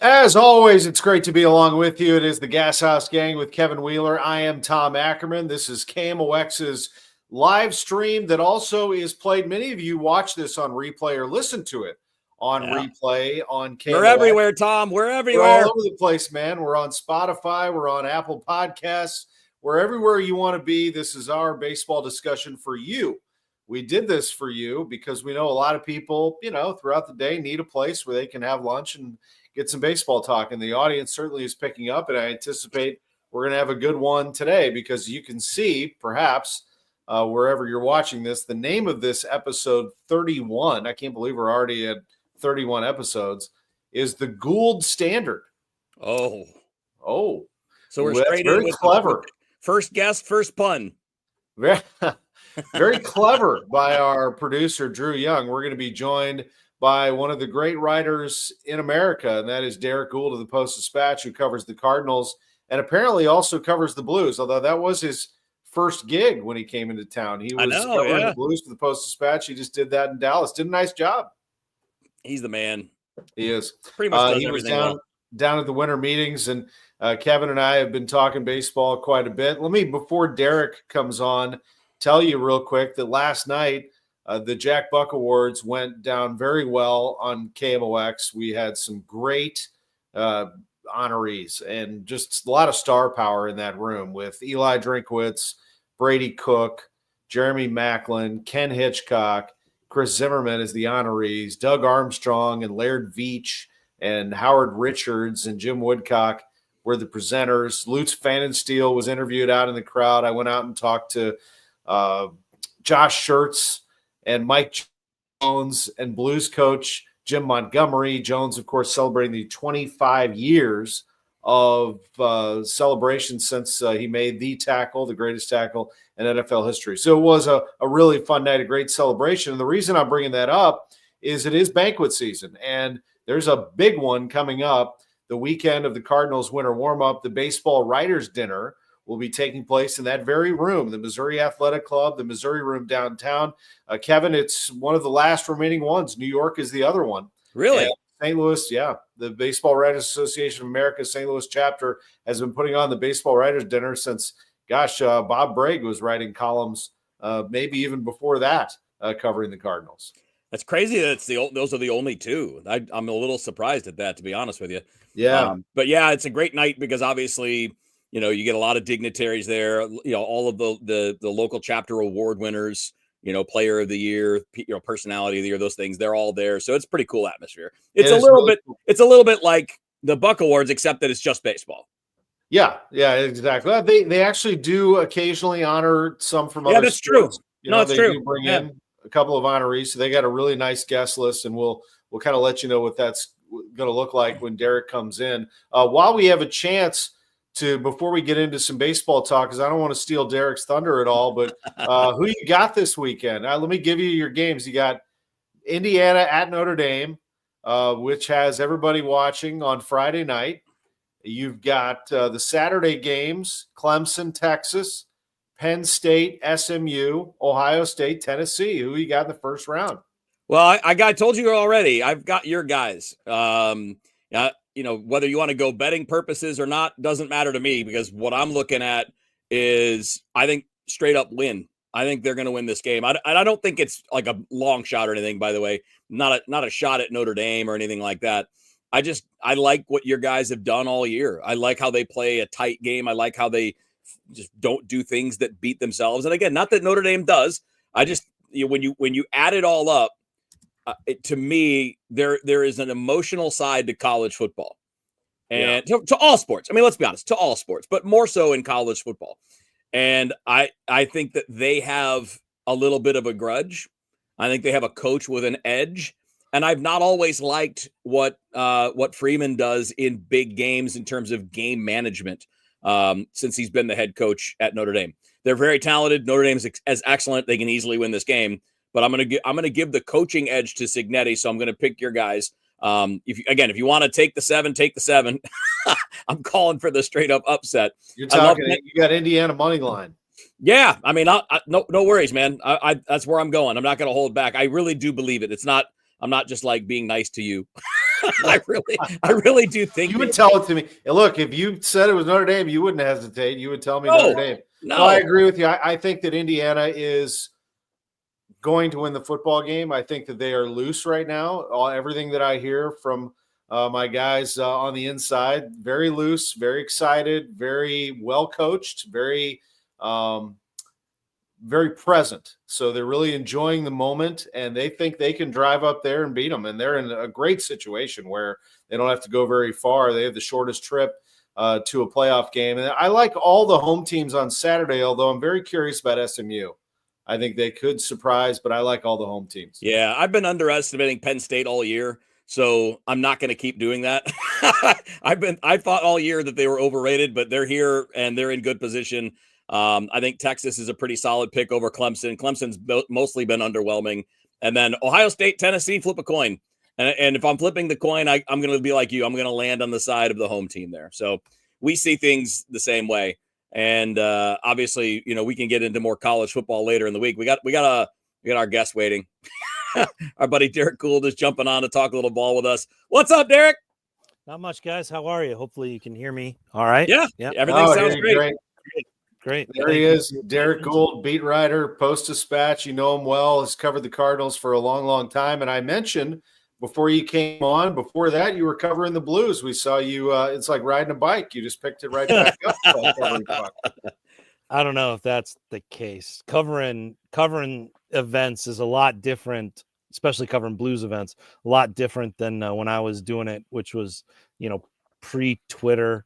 As always, it's great to be along with you. It is the Gashouse Gang with Kevin Wheeler. I am Tom Ackerman. This is KMOX's live stream that also is played. Many of you watch this on replay or listen to it on replay on KMOX. We're everywhere, Tom. We're everywhere. We're all over the place, man. We're on Spotify. We're on Apple Podcasts. We're everywhere you want to be. This is our baseball discussion for you. We did this for you because we know a lot of people, throughout the day need a place where they can have lunch and get some baseball talk. And the audience certainly is picking up. And I anticipate we're going to have a good one today because you can see, perhaps, wherever you're watching this, the name of this episode 31, I can't believe we're already at 31 episodes, is the Goold Standard. Oh. So we're straight in with clever. First guest, first pun. Very clever by our producer, Drew Young. We're going to be joined by one of the great writers in America, and that is Derrick Goold of the Post-Dispatch, who covers the Cardinals and apparently also covers the Blues, although that was his first gig when he came into town. He was covering the Blues for the Post-Dispatch. He just did that in Dallas. Did a nice job. He's the man. He is. Pretty much does he was everything down at the winter meetings, and Kevin and I have been talking baseball quite a bit. Let me, before Derrick comes on, tell you real quick that last night the Jack Buck Awards went down very well on KMOX. We had some great honorees and just a lot of star power in that room with Eli Drinkwitz, Brady Cook, Jeremy Macklin, Ken Hitchcock, Chris Zimmerman as the honorees, Doug Armstrong and Laird Veach and Howard Richards and Jim Woodcock were the presenters. Lutz Pfannenstiel was interviewed out in the crowd. I went out and talked to Josh Schertz and Mike Jones and Blues coach Jim Montgomery. Jones, of course, celebrating the 25 years of celebration since he made the tackle, the greatest tackle in NFL history. So it was a really fun night, a great celebration. And the reason I'm bringing that up is it is banquet season, and there's a big one coming up the weekend of the Cardinals winter warm-up. The baseball writers' dinner will be taking place in that very room, the Missouri Athletic Club, the Missouri Room downtown. Kevin, it's one of the last remaining ones. New York is the other one. Really? And St. Louis, the Baseball Writers Association of America St. Louis chapter has been putting on the baseball writers' dinner since, Bob Bragg was writing columns, maybe even before that, covering the Cardinals. That's crazy that those are the only two. I'm a little surprised at that, to be honest with you. Yeah. But yeah, it's a great night because obviously, you get a lot of dignitaries there, all of the local chapter award winners, player of the year, personality of the year, those things, they're all there. So it's a pretty cool atmosphere. It's a little bit like the Buck Awards, except that it's just baseball. Yeah, exactly. They actually do occasionally honor some from other that's sports. True. It's they true. Do bring in a couple of honorees. So they got a really nice guest list, and we'll kind of let you know what that's going to look like when Derrick comes in. While we have a chance before we get into some baseball talk, because I don't want to steal Derrick's thunder at all, but who you got this weekend? Let me give you your games. You got Indiana at Notre Dame, which has everybody watching on Friday night. You've got the Saturday games, Clemson, Texas, Penn State, SMU, Ohio State, Tennessee. Who you got in the first round? Well, I told you already. I've got your guys. Whether you want to go betting purposes or not doesn't matter to me, because what I'm looking at is, I think, straight up win. I think they're going to win this game. I don't think it's like a long shot or anything, by the way, not a shot at Notre Dame or anything like that. I like what your guys have done all year. I like how they play a tight game. I like how they just don't do things that beat themselves. And again, not that Notre Dame does. I just, when you add it all up, to me, there is an emotional side to college football, and to all sports. I mean, let's be honest, to all sports, but more so in college football. And I think that they have a little bit of a grudge. I think they have a coach with an edge, and I've not always liked what Freeman does in big games in terms of game management since he's been the head coach at Notre Dame. They're very talented. Notre Dame is excellent. They can easily win this game. But I'm gonna give the coaching edge to Cignetti, so I'm gonna pick your guys. If you want to take the 7, take the 7. I'm calling for the straight up upset. You're talking. You got Indiana money line. Yeah, I mean, no worries, man. I that's where I'm going. I'm not gonna hold back. I really do believe it. I'm not just like being nice to you. I really do think you would tell it to me. And look, if you said it was Notre Dame, you wouldn't hesitate. You would tell me Notre Dame. No, I agree with you. I think that Indiana is going to win the football game. I think that they are loose right now. Everything that I hear from my guys on the inside, very loose, very excited, very well coached, very present. So they're really enjoying the moment, and they think they can drive up there and beat them. And they're in a great situation where they don't have to go very far. They have the shortest trip to a playoff game. And I like all the home teams on Saturday, although I'm very curious about SMU. I think they could surprise, but I like all the home teams. Yeah, I've been underestimating Penn State all year, so I'm not going to keep doing that. I thought all year that they were overrated, but they're here and they're in good position. I think Texas is a pretty solid pick over Clemson. Clemson's mostly been underwhelming. And then Ohio State, Tennessee, flip a coin. And if I'm flipping the coin, I'm going to be like you. I'm going to land on the side of the home team there. So we see things the same way. And obviously, we can get into more college football later in the week. We got our guest waiting. Our buddy Derrick Goold is jumping on to talk a little ball with us. What's up, Derrick? Not much, guys. How are you? Hopefully you can hear me. All right. Yeah. Everything sounds great. Great. There he is, Derrick Goold, beat writer, Post-Dispatch. You know him well. Has covered the Cardinals for a long, long time. And I mentioned before you came on, before that, you were covering the Blues. We saw you. It's like riding a bike. You just picked it right back up. I don't know if that's the case. Covering events is a lot different, especially covering Blues events, a lot different than when I was doing it, which was, pre-Twitter,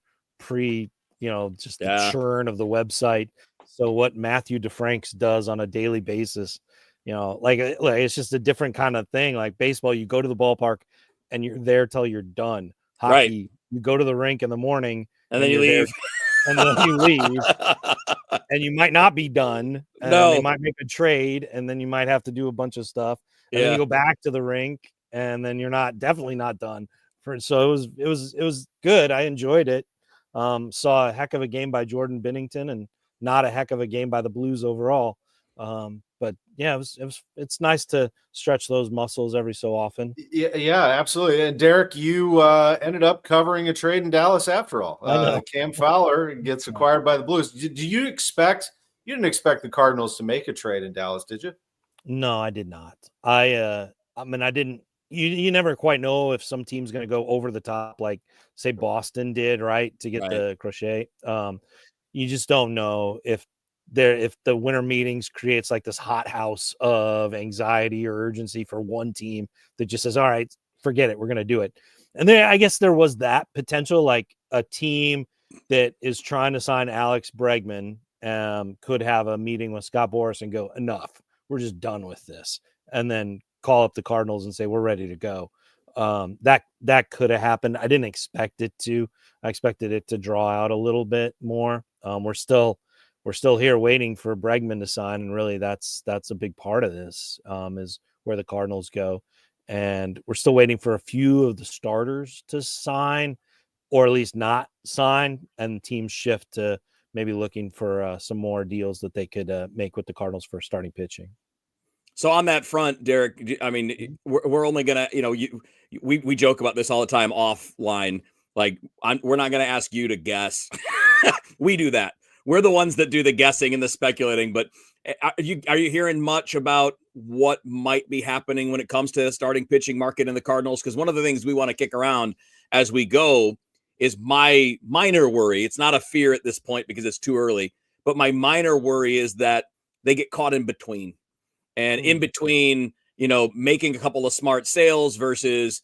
just the churn of the website. So what Matthew DeFranks does on a daily basis, like it's just a different kind of thing. Like baseball, you go to the ballpark and you're there till you're done. Hockey, right. You go to the rink in the morning and then you leave. And then you leave, and you might not be done. And they might make a trade, and then you might have to do a bunch of stuff. And then you go back to the rink, and then you're definitely not done. So it was good. I enjoyed it. Saw a heck of a game by Jordan Binnington, and not a heck of a game by the Blues overall. But yeah, it's nice to stretch those muscles every so often. Yeah, absolutely. And Derrick, you ended up covering a trade in Dallas after all. Cam Fowler gets acquired by the Blues. You didn't expect the Cardinals to make a trade in Dallas, did you? No, I did not. I didn't. You never quite know if some team's going to go over the top, like say Boston did, right, to get the Crochet. You just don't know if the winter meetings creates like this hothouse of anxiety or urgency for one team that just says, all right, forget it, we're going to do it. And then I guess there was that potential, like a team that is trying to sign Alex Bregman could have a meeting with Scott Boras and go, enough, we're just done with this. And then call up the Cardinals and say, we're ready to go. That could have happened. I didn't expect it to. I expected it to draw out a little bit more. We're still here waiting for Bregman to sign, and really that's a big part of this is where the Cardinals go. And we're still waiting for a few of the starters to sign, or at least not sign, and teams shift to maybe looking for some more deals that they could make with the Cardinals for starting pitching. So on that front, Derrick, I mean, we're only gonna, we joke about this all the time offline. Like, we're not gonna ask you to guess. We do that. We're the ones that do the guessing and the speculating. But are you hearing much about what might be happening when it comes to the starting pitching market in the Cardinals? Because one of the things we want to kick around as we go is my minor worry. It's not a fear at this point because it's too early. But my minor worry is that they get caught in between. And in between, making a couple of smart sales versus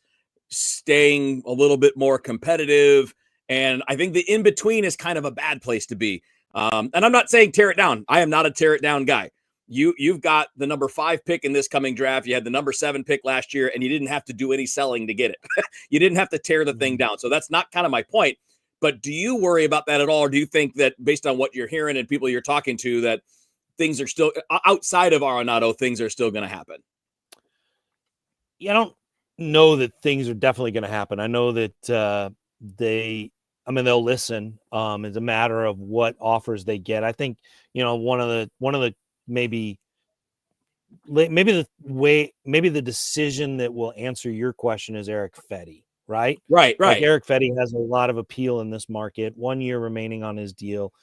staying a little bit more competitive. And I think the in between is kind of a bad place to be. And I'm not saying tear it down. I am not a tear it down guy. You've got the number 5 pick in this coming draft. You had the number 7 pick last year, and you didn't have to do any selling to get it. You didn't have to tear the thing down. So that's not kind of my point. But do you worry about that at all? Or do you think that based on what you're hearing and people you're talking to, that things are still outside of Arenado, things are still going to happen? Yeah, I don't know that things are definitely going to happen. I know that they'll listen. It's a matter of what offers they get. I think, one of the maybe the decision that will answer your question is Eric Fetty, right? Right. Like Eric Fetty has a lot of appeal in this market. 1 year remaining on his deal.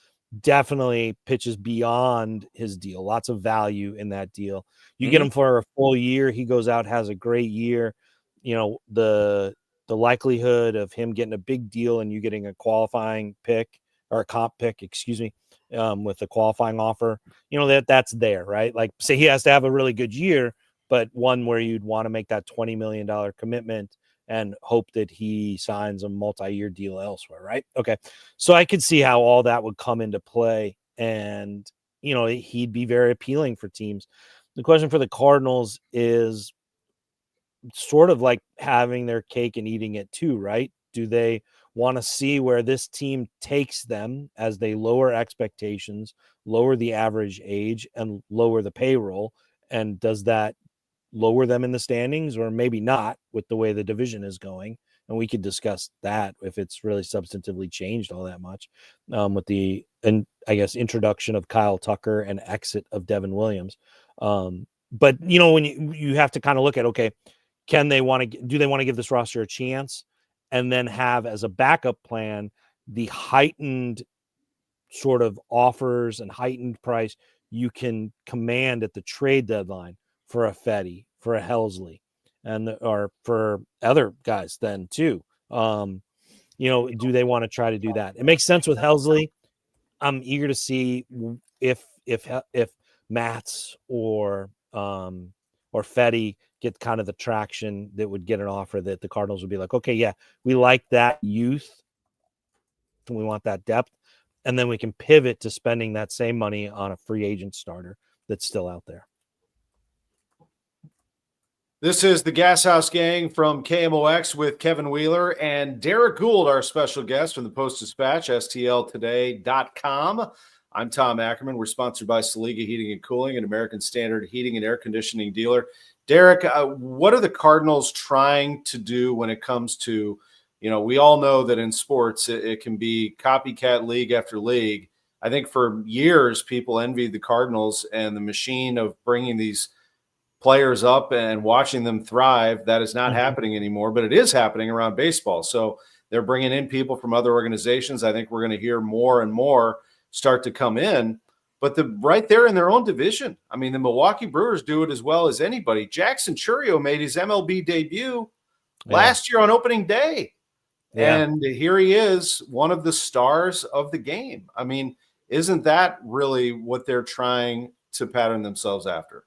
Definitely pitches beyond his deal. Lots of value in that deal. You get him for a full year. He goes out, has a great year. You know, the likelihood of him getting a big deal and you getting a qualifying pick or a comp pick, excuse me, with a qualifying offer, you know, that's there, right? Like, say he has to have a really good year, but one where you'd want to make that $20 million commitment and hope that he signs a multi-year deal elsewhere, right? Okay. So I could see how all that would come into play, and, you know, he'd be very appealing for teams. The question for the Cardinals is sort of like having their cake and eating it too, right? Do they want to see where this team takes them as they lower expectations, lower the average age, and lower the payroll? And does that lower them in the standings, or maybe not with the way the division is going? And we could discuss that if it's really substantively changed all that much with the, and I guess, introduction of Kyle Tucker and exit of Devin Williams. But, you know, when you have to kind of look at, okay, do they want to give this roster a chance and then have as a backup plan the heightened sort of offers and heightened price you can command at the trade deadline for a Fetty, for a Helsley, or for other guys then too. You know, do they want to try to do that? It makes sense with Helsley. I'm eager to see if Mats or Fetty get kind of the traction that would get an offer that the Cardinals would be like, okay, yeah, we like that youth and we want that depth. And then we can pivot to spending that same money on a free agent starter that's still out there. This is the Gashouse Gang from KMOX with Kevin Wheeler and Derrick Goold, our special guest from the Post-Dispatch, STLtoday.com. I'm Tom Ackerman. We're sponsored by Saliga Heating and Cooling, an American Standard heating and air conditioning dealer. Derrick, what are the Cardinals trying to do when it comes to, you know, we all know that in sports it can be copycat league after league. I think for years people envied the Cardinals and the machine of bringing these players up and watching them thrive. That is not happening anymore, but it is happening around baseball. So they're bringing in people from other organizations. I think we're going to hear more and more start to come in, but right there in their own division. I mean, the Milwaukee Brewers do it as well as anybody. Jackson Chourio made his MLB debut last year on opening day. Yeah. And here he is, one of the stars of the game. I mean, isn't that really what they're trying to pattern themselves after?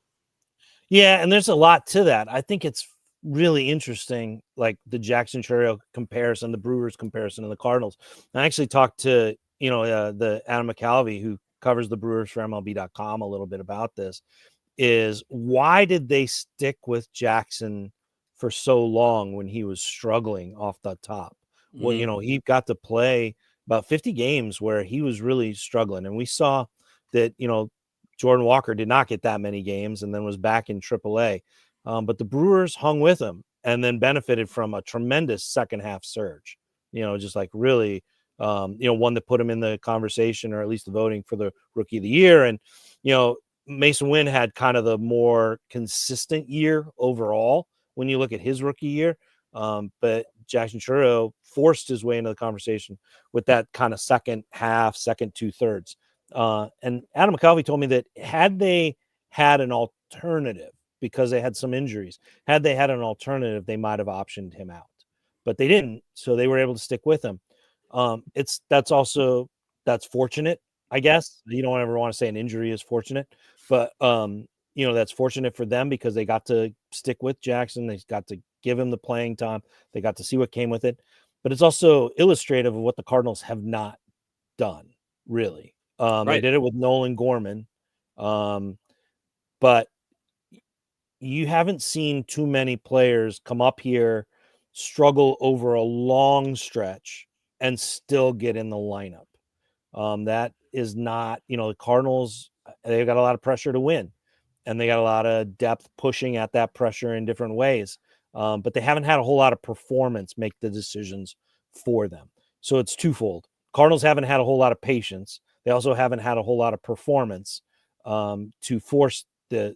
Yeah, and there's a lot to that. I think it's really interesting, like the Jackson Chourio comparison, the Brewers comparison, and the Cardinals. I actually talked to, the Adam McCalvey, who covers the Brewers for MLB.com, a little bit about this. Is why did they stick with Jackson for so long when he was struggling off the top? Well, he got to play about 50 games where he was really struggling, and we saw that, Jordan Walker did not get that many games and then was back in AAA. But the Brewers hung with him and then benefited from a tremendous second half surge, just like really, one that put him in the conversation or at least the voting for the Rookie of the Year. And, Mason Wynn had kind of the more consistent year overall when you look at his rookie year. But Jackson Chourio forced his way into the conversation with that kind of second half, second 2/3. And Adam McCalvey told me that had they had an alternative, because they had some injuries, had they had an alternative, they might have optioned him out, but they didn't. So they were able to stick with him. That's fortunate, I guess. You don't ever want to say an injury is fortunate, but that's fortunate for them because they got to stick with Jackson. They got to give him the playing time. They got to see what came with it, but it's also illustrative of what the Cardinals have not done, really. They did it with Nolan Gorman, but you haven't seen too many players come up here, struggle over a long stretch, and still get in the lineup. That is not, the Cardinals, they've got a lot of pressure to win, and they got a lot of depth pushing at that pressure in different ways. But they haven't had a whole lot of performance make the decisions for them. So it's twofold. Cardinals haven't had a whole lot of patience. They also haven't had a whole lot of performance to force the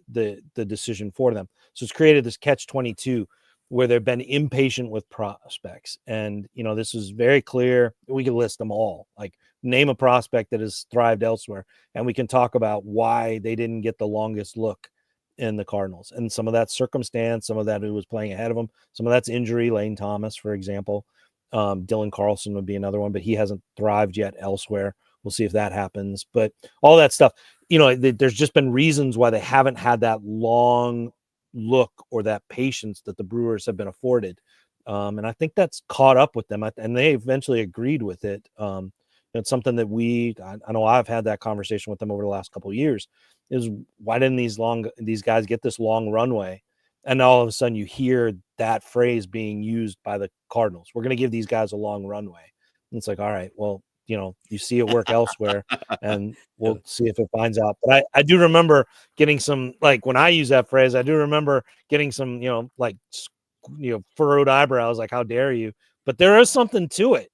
decision for them. So it's created this catch-22. where they've been impatient with prospects. And, this is very clear. We can list them all, like name a prospect that has thrived elsewhere. And we can talk about why they didn't get the longest look in the Cardinals. And some of that's circumstance, some of that who was playing ahead of them. Some of that's injury. Lane Thomas, for example. Dylan Carlson would be another one, but he hasn't thrived yet elsewhere. We'll see if that happens. But all that stuff, there's just been reasons why they haven't had that long look or that patience that the Brewers have been afforded. And I think that's caught up with them. And they eventually agreed with it. It's something that I know I've had that conversation with them over the last couple of years, is why didn't these guys get this long runway? And all of a sudden you hear that phrase being used by the Cardinals. We're going to give these guys a long runway. And it's like, all right, well, you see it work elsewhere, and we'll see if it finds out. But I do remember getting some, like, when I use that phrase, I do remember getting some, furrowed eyebrows, like, how dare you? But there is something to it,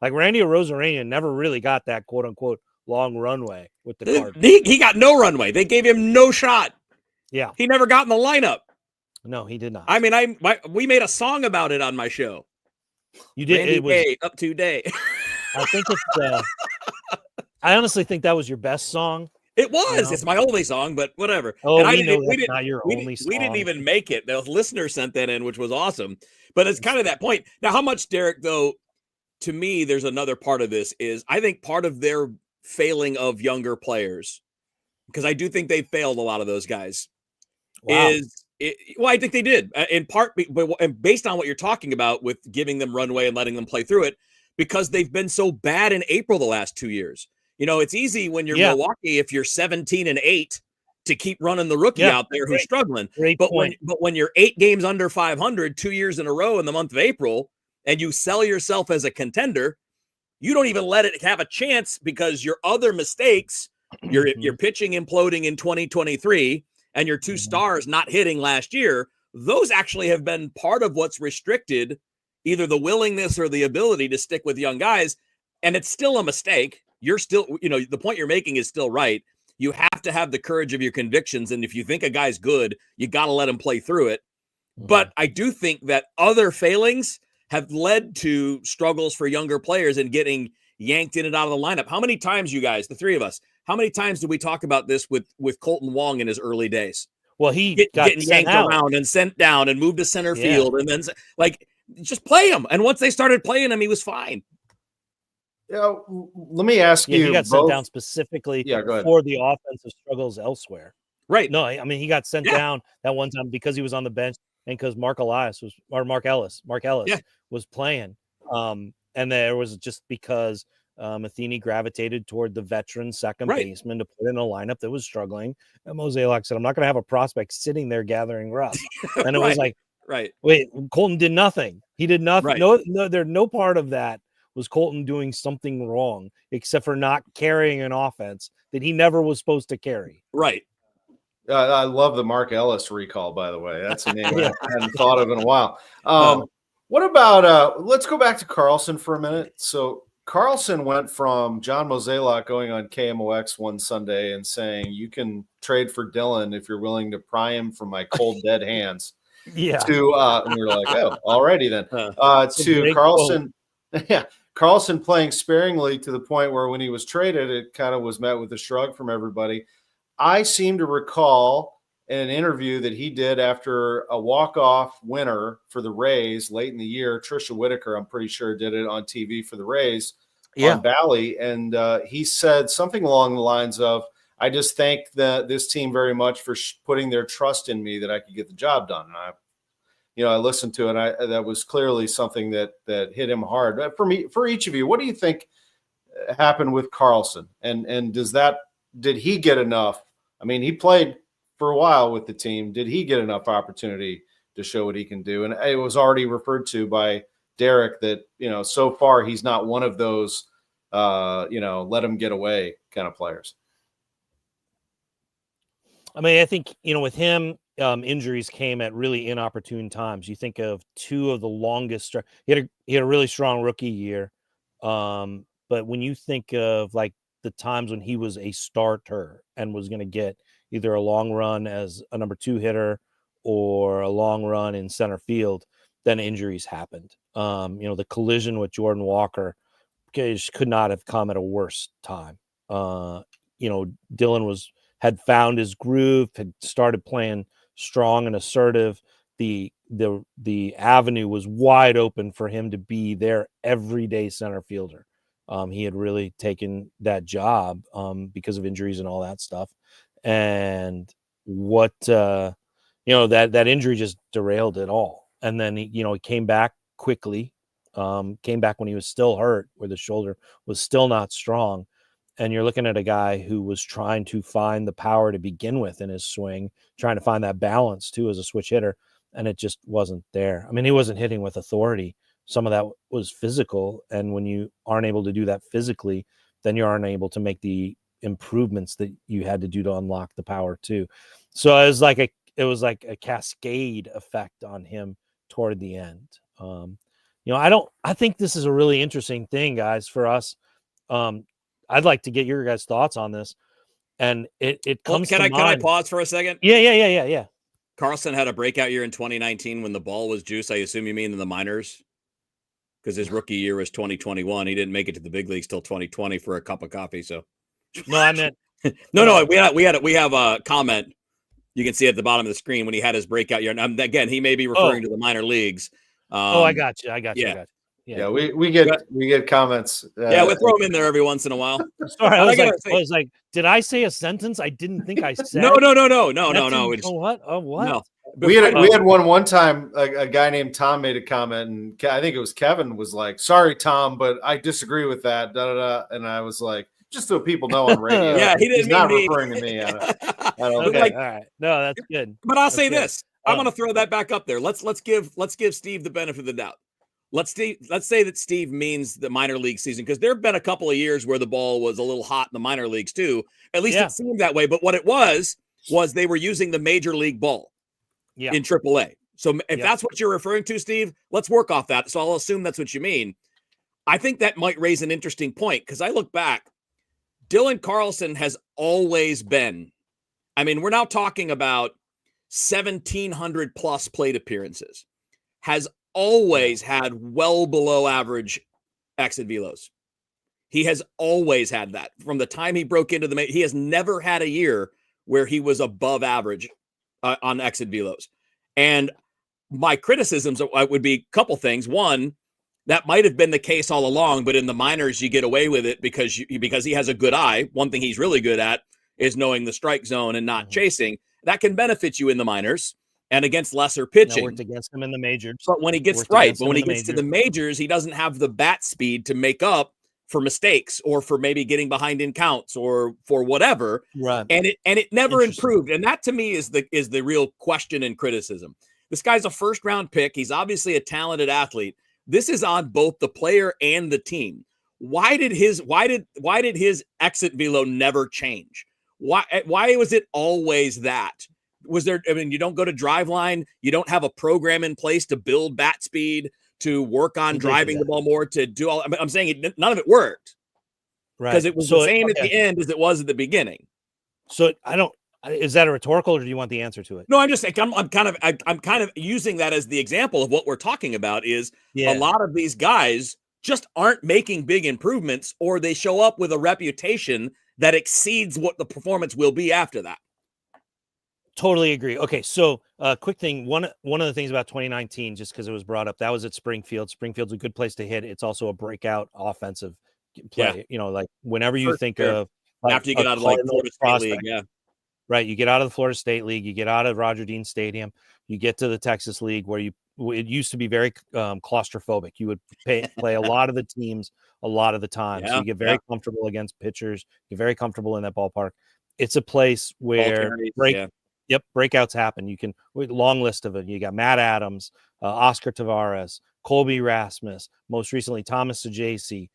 like Randy Arozarena never really got that quote unquote long runway with the Cardinals. He got no runway. They gave him no shot. Yeah. He never got in the lineup. No, he did not. I mean, we made a song about it on my show. You did. Randy it was Day, up to day. I think it's. I honestly think that was your best song. It was. It's my only song, but whatever. Oh, and we know that's not your only song. We didn't even make it. The listener sent that in, which was awesome. But it's kind of that point. Now, how much, Derek, though, to me, there's another part of this is I think part of their failing of younger players, because I do think they failed a lot of those guys, I think they did in part, but based on what you're talking about with giving them runway and letting them play through it, because they've been so bad in April the last 2 years. It's easy when you're Milwaukee, if you're 17-8, to keep running the rookie out there who's struggling. But when you're 8 games under 500 2 years in a row in the month of April, and you sell yourself as a contender, you don't even let it have a chance, because your other mistakes, your pitching imploding in 2023 and your 2 stars not hitting last year, those actually have been part of what's restricted either the willingness or the ability to stick with young guys. And it's still a mistake. You're still, the point you're making is still right. You have to have the courage of your convictions. And if you think a guy's good, you got to let him play through it. But I do think that other failings have led to struggles for younger players and getting yanked in and out of the lineup. How many times, you guys, the 3 of us, how many times did we talk about this with Colton Wong in his early days? Well, he got getting yanked around and sent down and moved to center field, and then just play him. And once they started playing him, he was fine. Let me ask you. He got sent down specifically for the offensive struggles elsewhere. Right. No, I mean, he got sent down that one time because he was on the bench and because Mark Ellis was playing. And there was just because Matheny gravitated toward the veteran second baseman to put in a lineup that was struggling. And Mozeliak said, I'm not going to have a prospect sitting there gathering rust. And it was like, wait, Colton did nothing. He did nothing. No part of that was Colton doing something wrong except for not carrying an offense that he never was supposed to carry. Right. I love the Mark Ellis recall, by the way. That's a name I hadn't thought of in a while. What about let's go back to Carlson for a minute. So Carlson went from John Mozeliak going on KMOX one Sunday and saying, you can trade for Dylan if you're willing to pry him from my cold, dead hands. To and we were like, oh, alrighty then. To Carlson, Carlson playing sparingly to the point where when he was traded, it kind of was met with a shrug from everybody. I seem to recall in an interview that he did after a walk-off winner for the Rays late in the year. Trisha Whitaker, I'm pretty sure, did it on TV for the Rays on Bally. And he said something along the lines of, I just thank this team very much for putting their trust in me that I could get the job done. And I listened to it. That was clearly something that hit him hard. For each of you, what do you think happened with Carlson? And did he get enough? I mean, he played for a while with the team. Did he get enough opportunity to show what he can do? And it was already referred to by Derek that, so far he's not one of those, let him get away kind of players. I mean, I think, with him, injuries came at really inopportune times. You think of 2 of the longest. He had a really strong rookie year. But when you think of like the times when he was a starter and was going to get either a long run as a number 2 hitter or a long run in center field, then injuries happened. The collision with Jordan Walker could not have come at a worse time. Dylan had found his groove, had started playing strong and assertive. The avenue was wide open for him to be their everyday center fielder. He had really taken that job because of injuries and all that stuff. And that injury just derailed it all. And then he came back quickly, came back when he was still hurt, where the shoulder was still not strong. And you're looking at a guy who was trying to find the power to begin with in his swing, trying to find that balance too as a switch hitter, and it just wasn't there. I mean, he wasn't hitting with authority. Some of that was physical, and when you aren't able to do that physically, then you aren't able to make the improvements that you had to do to unlock the power too. So it was like a cascade effect on him toward the end. I think this is a really interesting thing, guys, for us. I'd like to get your guys' thoughts on this. And it comes to mind. Can I pause for a second? Yeah. Carlson had a breakout year in 2019 when the ball was juice. I assume you mean in the minors, because his rookie year was 2021. He didn't make it to the big leagues till 2020 for a cup of coffee. So no, I meant no. We have a comment. You can see at the bottom of the screen when he had his breakout year. And again, he may be referring to the minor leagues. I got you. Yeah, we get comments. Yeah, we throw them in there every once in a while. Sorry, I was like, did I say a sentence I didn't think I said? No. What? Oh, what? No. We had one time a guy named Tom made a comment, and I think it was Kevin was like, "Sorry, Tom, but I disagree with that." And I was like, just so people know on radio, yeah, he's not referring to me. I don't okay, all right. No, that's good. But I'll say this: I'm going to throw that back up there. Let's give Steve the benefit of the doubt. Let's say that Steve means the minor league season, because there have been a couple of years where the ball was a little hot in the minor leagues too. At least it seemed that way. But what it was they were using the major league ball in AAA. So if that's what you're referring to, Steve, let's work off that. So I'll assume that's what you mean. I think that might raise an interesting point, because I look back, Dylan Carlson has always been, I mean, we're now talking about 1,700 plus plate appearances, has always had well below average exit velos. He has always had that from the time he broke into he has never had a year where he was above average on exit velos. And my criticisms would be a couple things. One, that might have been the case all along, but in the minors you get away with it because he has a good eye. One thing he's really good at is knowing the strike zone and not chasing. That can benefit you in the minors and against lesser pitching. Worked against him in the majors. But when he gets to the majors, he doesn't have the bat speed to make up for mistakes or for maybe getting behind in counts or for whatever. Right. And it never improved. And that to me is the real question and criticism. This guy's a first round pick. He's obviously a talented athlete. This is on both the player and the team. Why did his exit velo never change? Why was it always that? Was there, I mean, you don't go to Driveline, you don't have a program in place to build bat speed, to work on driving the ball more, to do all, I'm saying none of it worked. Right. Because it was the same at the end as it was at the beginning. So is that a rhetorical, or do you want the answer to it? No, I'm just saying, I'm kind of using that as the example of what we're talking about is a lot of these guys just aren't making big improvements, or they show up with a reputation that exceeds what the performance will be after that. Totally agree. Okay, so quick thing. One of the things about 2019, just because it was brought up, that was at Springfield. Springfield's a good place to hit. It's also a breakout offensive play. Yeah. Like whenever you think of after you get out of like Florida State League, right. You get out of the Florida State League, you get out of Roger Dean Stadium, you get to the Texas League, where it used to be very claustrophobic. You would play a lot of the teams a lot of the time, so you get very comfortable against pitchers. You're very comfortable in that ballpark. It's a place where breakouts happen. You can long list of it. You got Matt Adams, Oscar Tavares, Colby Rasmus, most recently Thomas Sajaci,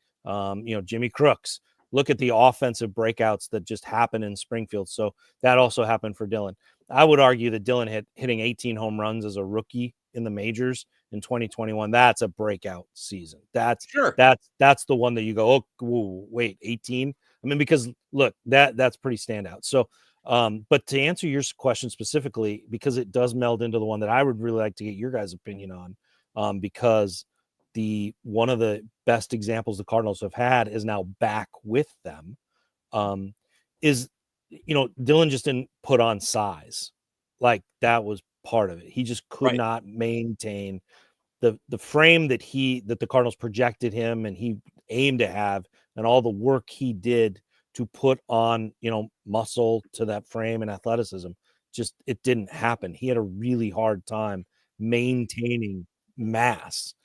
Jimmy Crooks. Look at the offensive breakouts that just happen in Springfield. So that also happened for Dylan. I would argue that Dylan hitting 18 home runs as a rookie in the majors in 2021. That's a breakout season. That's the one that you go, oh, wait, 18. I mean, because look, that's pretty standout. So But to answer your question specifically, because it does meld into the one that I would really like to get your guys' opinion on, because one of the best examples the Cardinals have had is now back with them, is, Dylan just didn't put on size. Like, that was part of it. He just could not maintain the frame that the Cardinals projected him and he aimed to have, and all the work he did to put on, muscle to that frame and athleticism. Just, it didn't happen. He had a really hard time maintaining mass,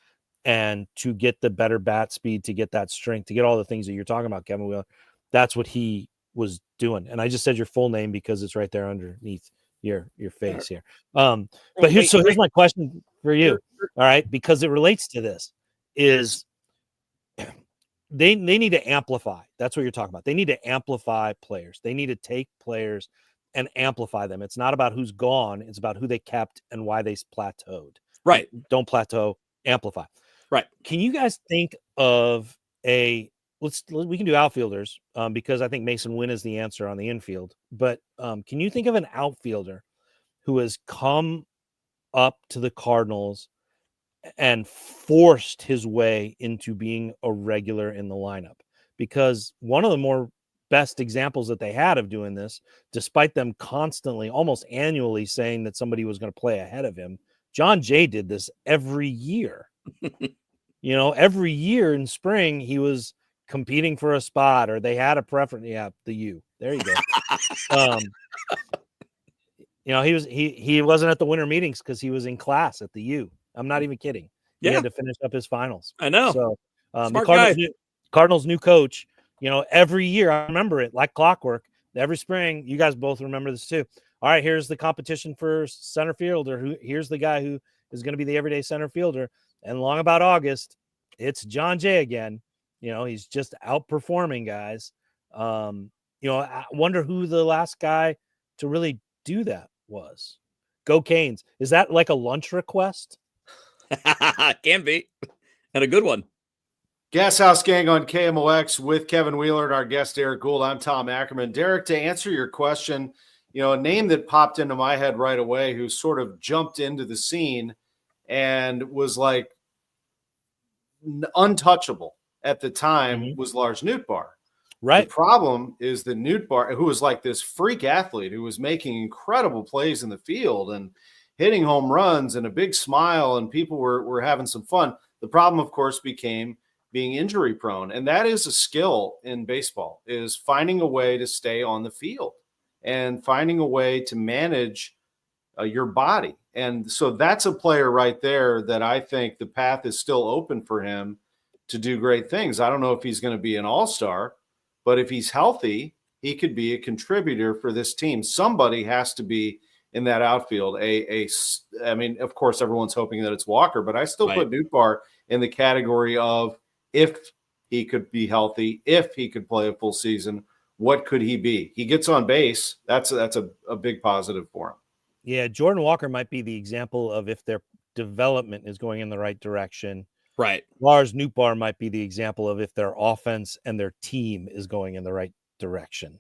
and to get the better bat speed, to get that strength, to get all the things that you're talking about, Kevin Wheeler. That's what he was doing. And I just said your full name because it's right there underneath your face here. But here's my question for you. All right, because it relates to this, is they need to amplify. That's what you're talking about. They need to amplify players. They need to take players and amplify them. It's not about who's gone. It's about who they kept and why they plateaued. Right. Don't plateau, amplify. Right. Can you guys think of we can do outfielders, because I think Mason Wynn is the answer on the infield. But can you think of an outfielder who has come up to the Cardinals and forced his way into being a regular in the lineup? Because one of the more best examples that they had of doing this, despite them constantly, almost annually, saying that somebody was going to play ahead of him, John Jay did this every year. Every year in spring, he was competing for a spot, or they had a preference. Yeah, the U. There you go. He wasn't at the winter meetings because he was in class at the U. I'm not even kidding. He had to finish up his finals. I know. So the Cardinals' new coach, every year, I remember it like clockwork. Every spring, you guys both remember this too. All right, here's the competition for center fielder. Here's the guy who is going to be the everyday center fielder. And long about August, it's John Jay again. He's just outperforming guys. I wonder who the last guy to really do that was. Go Canes. Is that like a lunch request? Can be. And a good one. Gashouse Gang on KMOX with Kevin Wheeler and our guest, Derrick Goold. I'm Tom Ackerman. Derrick, to answer your question, a name that popped into my head right away who sort of jumped into the scene and was like untouchable at the time was Lars Nootbaar. Right. The problem is that Nootbaar, who was like this freak athlete who was making incredible plays in the field and hitting home runs and a big smile, and people were having some fun. The problem, of course, became being injury prone. And that is a skill in baseball, is finding a way to stay on the field and finding a way to manage your body. And so that's a player right there that I think the path is still open for him to do great things. I don't know if he's going to be an all-star, but if he's healthy, he could be a contributor for this team. Somebody has to be in that outfield. I mean, of course, everyone's hoping that it's Walker, but I still put Nootbaar in the category of, if he could be healthy, if he could play a full season, what could he be? He gets on base. That's a big positive for him. Yeah, Jordan Walker might be the example of if their development is going in the right direction. Right. Lars Nootbaar might be the example of if their offense and their team is going in the right direction.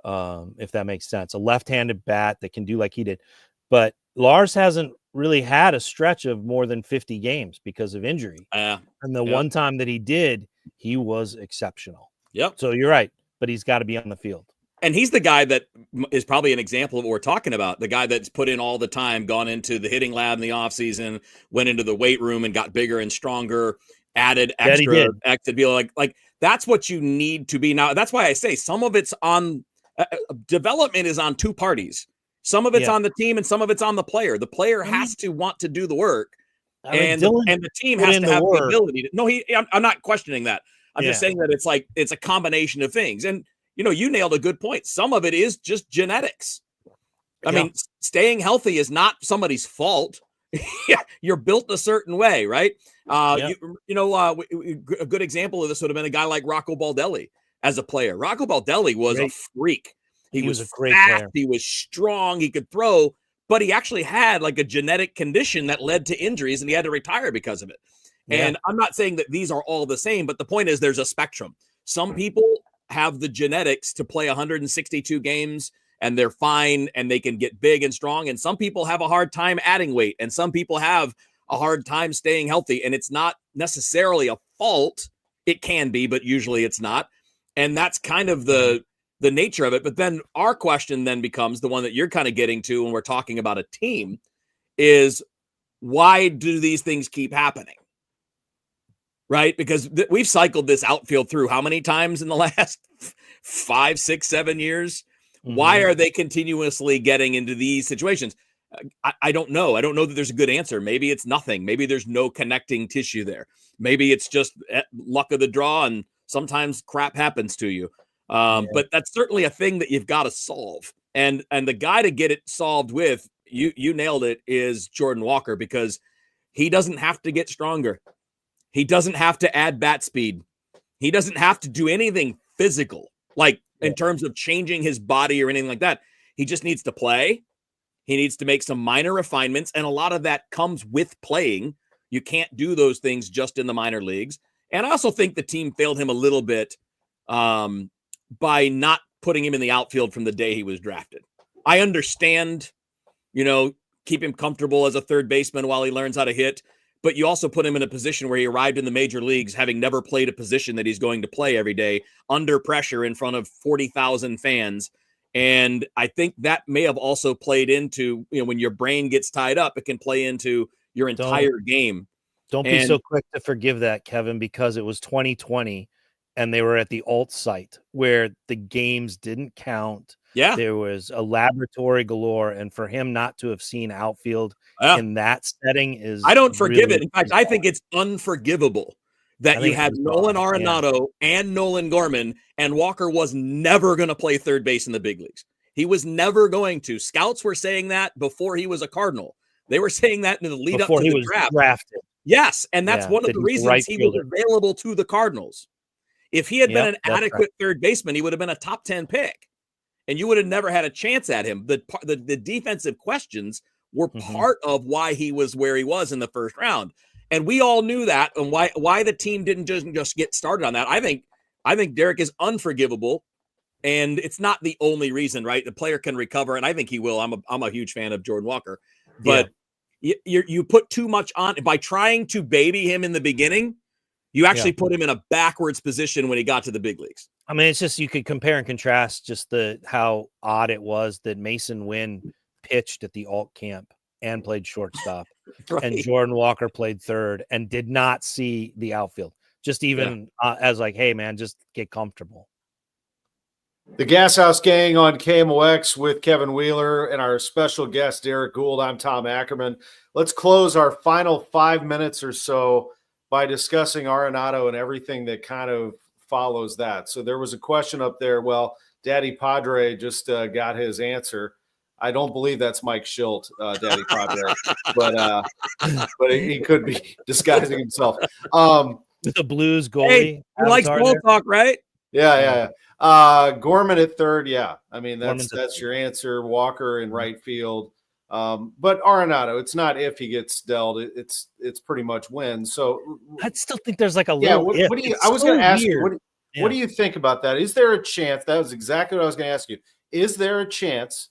If that makes sense. A left-handed bat that can do like he did. But Lars hasn't really had a stretch of more than 50 games because of injury. And the one time that he did, he was exceptional. Yep. So you're right, but he's got to be on the field. And he's the guy that is probably an example of what we're talking about. The guy that's put in all the time, gone into the hitting lab in the offseason, went into the weight room and got bigger and stronger, added extra to be like that's what you need to be. Now, that's why I say some of it's on development is on two parties. Some of it's on the team and some of it's on the player. The player has to want to do the work, and the team has to have the ability to. No, I'm not questioning that. I'm just saying that it's a combination of things. And you nailed a good point. Some of it is just genetics. I mean, staying healthy is not somebody's fault. You're built a certain way, right? A good example of this would have been a guy like Rocco Baldelli as a player. Rocco Baldelli was a freak. He was a great player. He was strong. He could throw, but he actually had like a genetic condition that led to injuries, and he had to retire because of it. Yeah. And I'm not saying that these are all the same, but the point is there's a spectrum. Some people have the genetics to play 162 games and they're fine and they can get big and strong. And some people have a hard time adding weight, and some people have a hard time staying healthy. And it's not necessarily a fault. It can be, but usually it's not. And that's kind of the nature of it. But then our question then becomes the one that you're kind of getting to when we're talking about a team is, why do these things keep happening? Right? Because we've cycled this outfield through how many times in the last 5, 6, 7 years? Mm-hmm. Why are they continuously getting into these situations? I don't know. I don't know that there's a good answer. Maybe it's nothing. Maybe there's no connecting tissue there. Maybe it's just luck of the draw, and sometimes crap happens to you. But that's certainly a thing that you've got to solve. And the guy to get it solved with, you nailed it, is Jordan Walker, because he doesn't have to get stronger. He doesn't have to add bat speed. He doesn't have to do anything physical, like in terms of changing his body or anything like that. He just needs to play. He needs to make some minor refinements, and a lot of that comes with playing. You can't do those things just in the minor leagues. And I also think the team failed him a little bit by not putting him in the outfield from the day he was drafted. I understand, keep him comfortable as a third baseman while he learns how to hit, but you also put him in a position where he arrived in the major leagues having never played a position that he's going to play every day, under pressure in front of 40,000 fans. And I think that may have also played into, when your brain gets tied up, it can play into your entire game. Don't be so quick to forgive that, Kevin, because it was 2020 and they were at the alt site where the games didn't count. Yeah. There was a laboratory galore. And for him not to have seen outfield in that setting is. I don't forgive it. In fact, I think it's unforgivable that you had Nolan Arenado and Nolan Gorman, and Walker was never going to play third base in the big leagues. He was never going to. Scouts were saying that before he was a Cardinal. They were saying that in the lead up to the draft. Drafted. Yes, and that's one of the reasons he was available to the Cardinals. If he had been an adequate third baseman, he would have been a top 10 pick, and you would have never had a chance at him. The defensive questions were part of why he was where he was in the first round. And we all knew that, and why the team didn't just get started on that. I think Derrick is unforgivable, and it's not the only reason, right? The player can recover, and I think he will. I'm a huge fan of Jordan Walker, but you put too much on by trying to baby him in the beginning. You actually put him in a backwards position when he got to the big leagues. I mean, it's just, you could compare and contrast just how odd it was that Mason Wynn pitched at the alt camp and played shortstop. Right. And Jordan Walker played third and did not see the outfield. Just even as like, hey, man, just get comfortable. The Gashouse Gang on KMOX with Kevin Wheeler and our special guest, Derrick Goold. I'm Tom Ackerman. Let's close our final 5 minutes or so by discussing Arenado and everything that kind of follows that. So there was a question up there. Well, Daddy Padre just got his answer. I don't believe that's Mike Schilt, Daddy Padre, but he could be disguising himself. The Blues goalie. Hey, he likes ball talk, right? Yeah. Gorman at third. Yeah. I mean, that's your answer. Walker in right field. But Arenado, it's not if he gets dealt, it's pretty much when. So I still think there's like a little. What do you? I was going to ask you. What do you think about that? Is there a chance? That was exactly what I was going to ask you. Is there a chance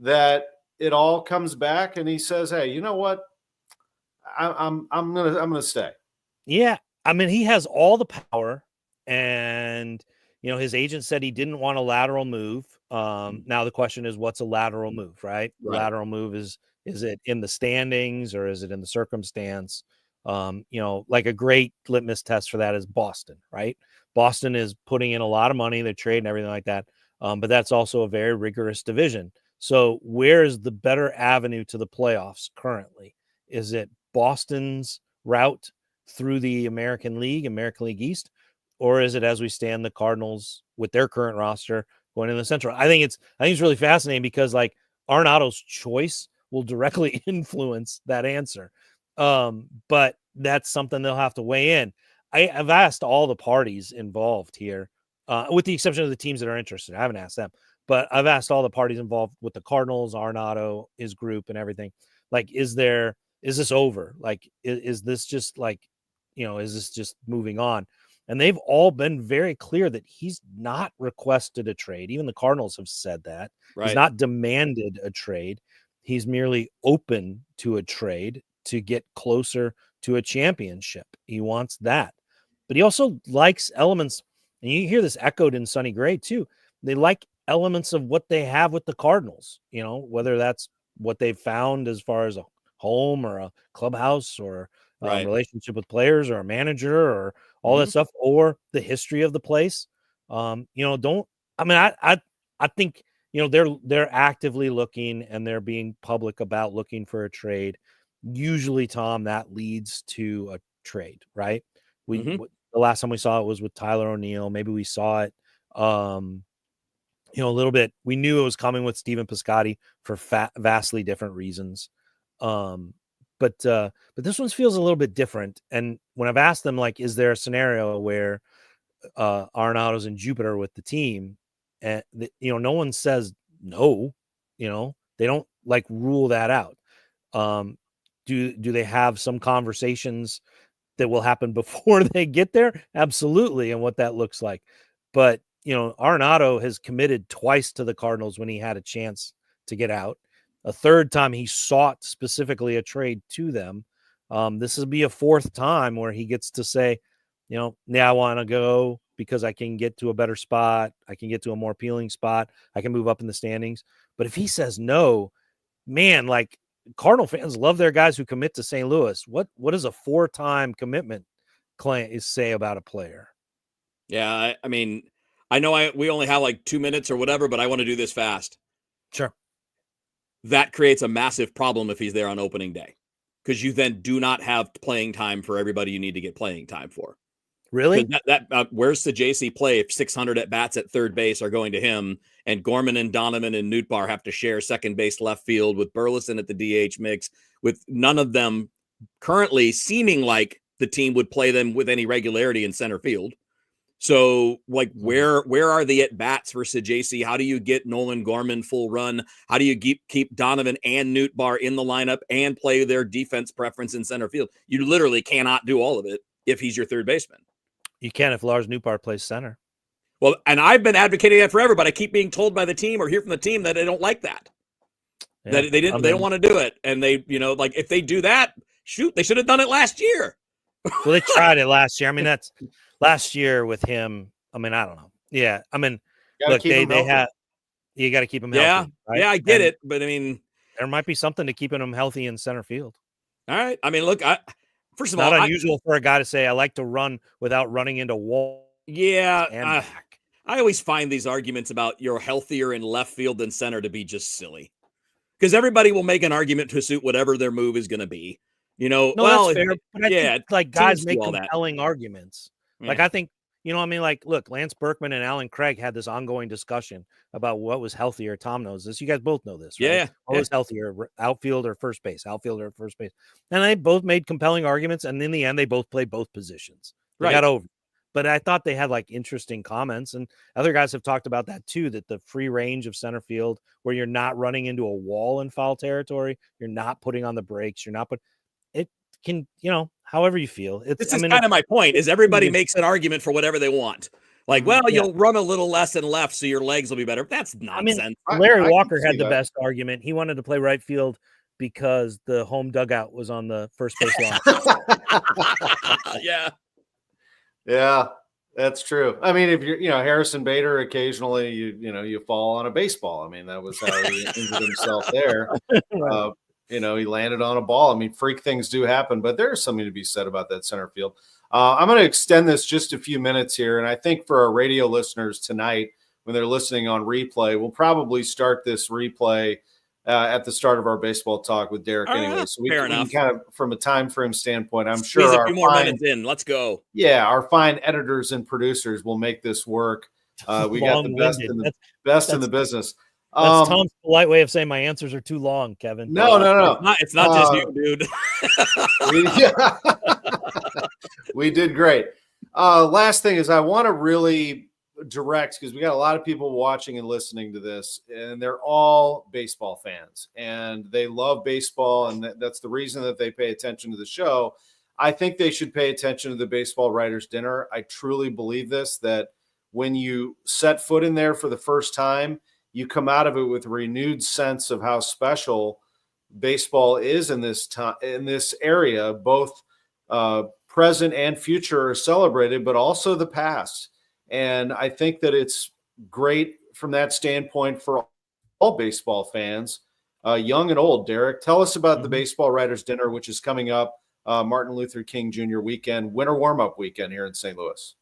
that it all comes back and he says, "Hey, you know what? I'm gonna stay." Yeah, I mean, he has all the power, and his agent said he didn't want a lateral move. Now the question is, what's a lateral move, right? Lateral move is it in the standings or is it in the circumstance? Like a great litmus test for that is Boston, right? Boston is putting in a lot of money, they're trading everything like that. But that's also a very rigorous division. So where is the better avenue to the playoffs currently? Is it Boston's route through the American League East? Or is it, as we stand, the Cardinals with their current roster going in the Central? I think it's really fascinating because like Arenado's choice will directly influence that answer. But that's something they'll have to weigh in. I've asked all the parties involved here, with the exception of the teams that are interested. I haven't asked them, but I've asked all the parties involved with the Cardinals, Arenado, his group, and everything. Like, is this over? Like, is this just like, is this just moving on? And they've all been very clear that he's not requested a trade. Even the Cardinals have said that. Right. He's not demanded a trade. He's merely open to a trade to get closer to a championship. He wants that. But he also likes elements, and you hear this echoed in Sonny Gray too. They like elements of what they have with the Cardinals, whether that's what they've found as far as a home or a clubhouse or relationship with players or a manager or all that stuff, or the history of the place. I think, they're actively looking and they're being public about looking for a trade. Usually, Tom, that leads to a trade, right? The last time we saw it was with Tyler O'Neill. Maybe we saw it, a little bit. We knew it was coming with Stephen Piscotty for vastly different reasons. But this one feels a little bit different. And when I've asked them, like, is there a scenario where Arenado's in Jupiter with the team, and no one says no, they don't like rule that out. Do they have some conversations that will happen before they get there? Absolutely. And what that looks like. But, Arenado has committed twice to the Cardinals when he had a chance to get out. A third time he sought specifically a trade to them. This will be a fourth time where he gets to say, I want to go because I can get to a better spot. I can get to a more appealing spot. I can move up in the standings. But if he says no, man, like, Cardinal fans love their guys who commit to St. Louis. What does a 4-time commitment claim say about a player? Yeah, I mean, I know we only have like 2 minutes or whatever, but I want to do this fast. Sure. That creates a massive problem if he's there on opening day, because you then do not have playing time for everybody you need to get playing time for. Really? Where's the JC play if 600 at bats at third base are going to him, and Gorman and Donovan and Nootbaar have to share second base, left field, with Burleson at the DH mix, with none of them currently seeming like the team would play them with any regularity in center field. So, like, where are the at bats versus JC? How do you get Nolan Gorman full run? How do you keep Donovan and Nootbaar in the lineup and play their defense preference in center field? You literally cannot do all of it if he's your third baseman. You can if Lars Nootbaar plays center. Well, and I've been advocating that forever, but I keep being told by the team or hear from the team that they don't like that. Yeah, that they don't want to do it. And they, like, if they do that, shoot, they should have done it last year. Well, they tried it last year. I mean, that's last year with him. I mean, I don't know. Yeah. I mean, look, you got to keep him healthy. Yeah. Right? Yeah, I get it. But I mean, there might be something to keeping him healthy in center field. All right. I mean, look, first of all, not unusual for a guy to say, I like to run without running into wall. Yeah. I always find these arguments about you're healthier in left field than center to be just silly, because everybody will make an argument to suit whatever their move is going to be. No, well, that's fair. But I think, like, guys make compelling arguments. Yeah. Like, I think, look, Lance Berkman and Alan Craig had this ongoing discussion about what was healthier. Tom knows this. You guys both know this, right? Yeah. What was healthier, outfield or first base, outfielder or first base. And they both made compelling arguments. And in the end, they both played both positions. They got over. But I thought they had, like, interesting comments. And other guys have talked about that too, that the free range of center field, where you're not running into a wall in foul territory, you're not putting on the brakes, you're not it can, however you feel. This is kind of my point, is everybody makes an argument for whatever they want. Like, well, you'll run a little less and left, so your legs will be better. That's nonsense. I mean, Larry Walker had the best argument. He wanted to play right field because the home dugout was on the first base line. Yeah, that's true. I mean, if you're, Harrison Bader, occasionally you fall on a baseball. I mean, that was how he injured himself there. Right. He landed on a ball. I mean, freak things do happen, but there's something to be said about that center field. I'm going to extend this just a few minutes here. And I think for our radio listeners tonight, when they're listening on replay, we'll probably start this replay at the start of our baseball talk with Derrick anyway. So we can kind of, from a time frame standpoint, I'm sure a few more minutes in. Let's go. Yeah, our fine editors and producers will make this work. We got the best in the business. That's Tom's polite way of saying my answers are too long, Kevin. No. It's not just you, dude. We did great. Last thing is I want to really direct, because we got a lot of people watching and listening to this, and they're all baseball fans, and they love baseball, and that's the reason that they pay attention to the show. I think they should pay attention to the baseball writers dinner. I truly believe this, that when you set foot in there for the first time, you come out of it with a renewed sense of how special baseball is in this time, in this area. Both present and future are celebrated, but also the past. And I think that it's great from that standpoint for all baseball fans, young and old. Derrick, tell us about the Baseball Writers Dinner, which is coming up Martin Luther King Jr. weekend, winter warm-up weekend here in St. Louis.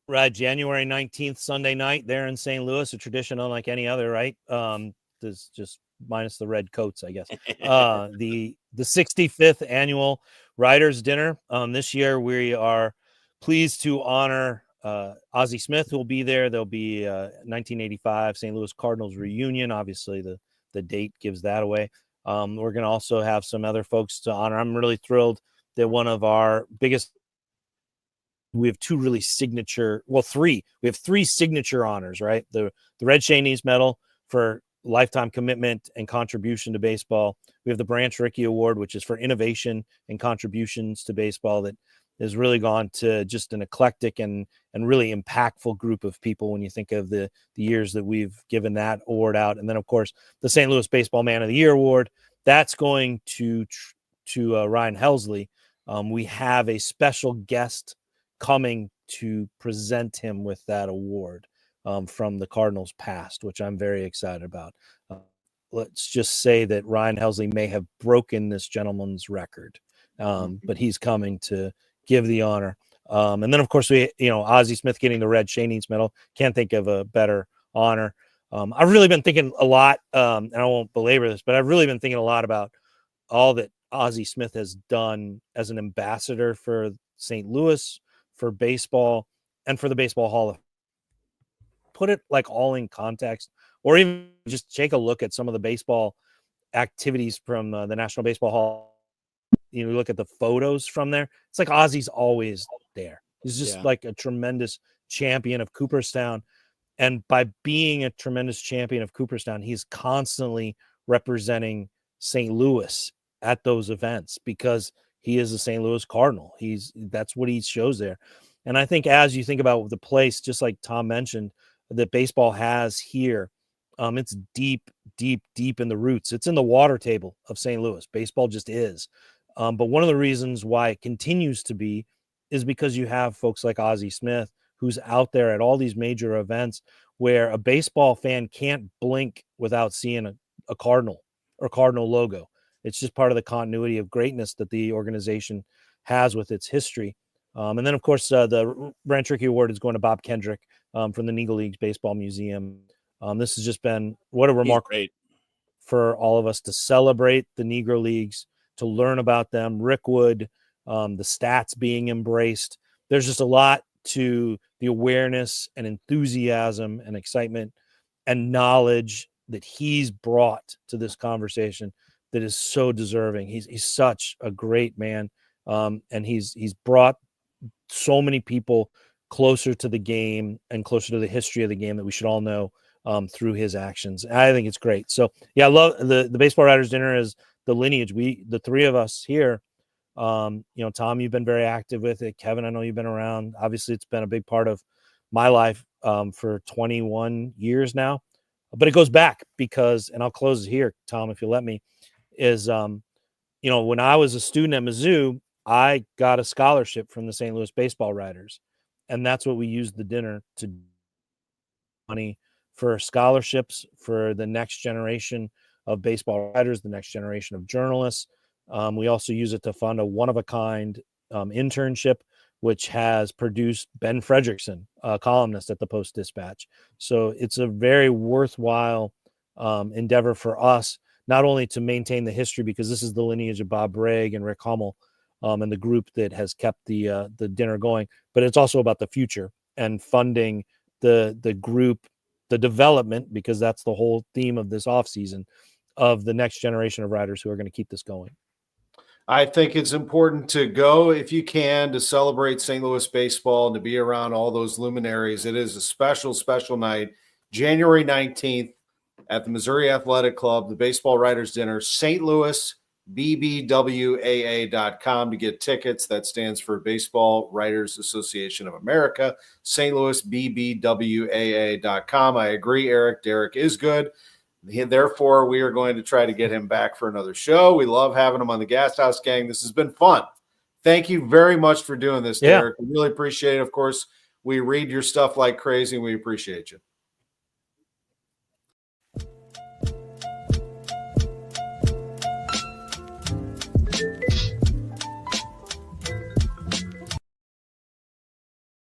Right, January 19th, Sunday night there in St. Louis, a tradition unlike any other, right? There's just minus the red coats, I guess. The 65th annual Writers Dinner. This year we are pleased to honor Ozzie Smith, who will be there. There'll be 1985 St. Louis Cardinals reunion. Obviously, the date gives that away. We're going to also have some other folks to honor. I'm really thrilled that one of our biggest, we have two really signature, well, three. We have three signature honors, right? The Red Shaney's Medal for lifetime commitment and contribution to baseball. We have the Branch Rickey Award, which is for innovation and contributions to baseball, that has really gone to just an eclectic and really impactful group of people when you think of the years that we've given that award out. And then, of course, the St. Louis Baseball Man of the Year Award, that's going to Ryan Helsley. We have a special guest coming to present him with that award from the Cardinals past, which I'm very excited about. Let's just say that Ryan Helsley may have broken this gentleman's record, but he's coming to give the honor. And then, of course, Ozzie Smith getting the Red Shaney's Medal. Can't think of a better honor. I've really been thinking a lot, and I won't belabor this, but I've really been thinking a lot about all that Ozzie Smith has done as an ambassador for St. Louis, for baseball, and for the Baseball Hall of Fame. Put it like all in context, or even just take a look at some of the baseball activities from the National Baseball Hall. You look at the photos from there. It's like Ozzie's always there. He's just like a tremendous champion of Cooperstown. And by being a tremendous champion of Cooperstown, he's constantly representing St. Louis at those events because he is a St. Louis Cardinal. That's what he shows there. And I think as you think about the place, just like Tom mentioned, that baseball has here, it's deep, deep, deep in the roots. It's in the water table of St. Louis. Baseball just is. But one of the reasons why it continues to be is because you have folks like Ozzie Smith, who's out there at all these major events where a baseball fan can't blink without seeing a Cardinal or Cardinal logo. It's just part of the continuity of greatness that the organization has with its history. And then, of course, the Branch Rickey Award is going to Bob Kendrick from the Negro Leagues Baseball Museum. This has just been what a remarkable for all of us to celebrate the Negro Leagues, to learn about them. Rick Wood, the stats being embraced. There's just a lot to the awareness and enthusiasm and excitement and knowledge that he's brought to this conversation that is so deserving. He's such a great man, and he's brought so many people closer to the game and closer to the history of the game that we should all know through his actions. I think it's great. So yeah, I love the Baseball Writers Dinner is the lineage. The three of us here, Tom, you've been very active with it. Kevin, I know you've been around. Obviously, it's been a big part of my life for 21 years now. But it goes back because, and I'll close it here, Tom, if you let me, is, when I was a student at Mizzou, I got a scholarship from the St. Louis Baseball Writers. And that's what we used the dinner to do. Money for scholarships for the next generation of baseball writers, the next generation of journalists. We also use it to fund a one-of-a-kind internship, which has produced Ben Frederickson, a columnist at the Post-Dispatch. So it's a very worthwhile endeavor for us, not only to maintain the history, because this is the lineage of Bob Bragg and Rick Hummel and the group that has kept the dinner going, but it's also about the future and funding the group, the development, because that's the whole theme of this offseason, of the next generation of writers who are going to keep this going. I think it's important to go, if you can, to celebrate St. Louis baseball and to be around all those luminaries. It is a special, special night, January 19th at the Missouri Athletic Club, the Baseball Writers Dinner, St. Louis bbwaa.com to get tickets. That stands for Baseball Writers Association of America. St. Louis, bbwaa.com. I agree, Eric. Derrick is good. Therefore, we are going to try to get him back for another show. We love having him on the Gashouse Gang. This has been fun. Thank you very much for doing this, Derrick. We really appreciate it. Of course, we read your stuff like crazy, and we appreciate you.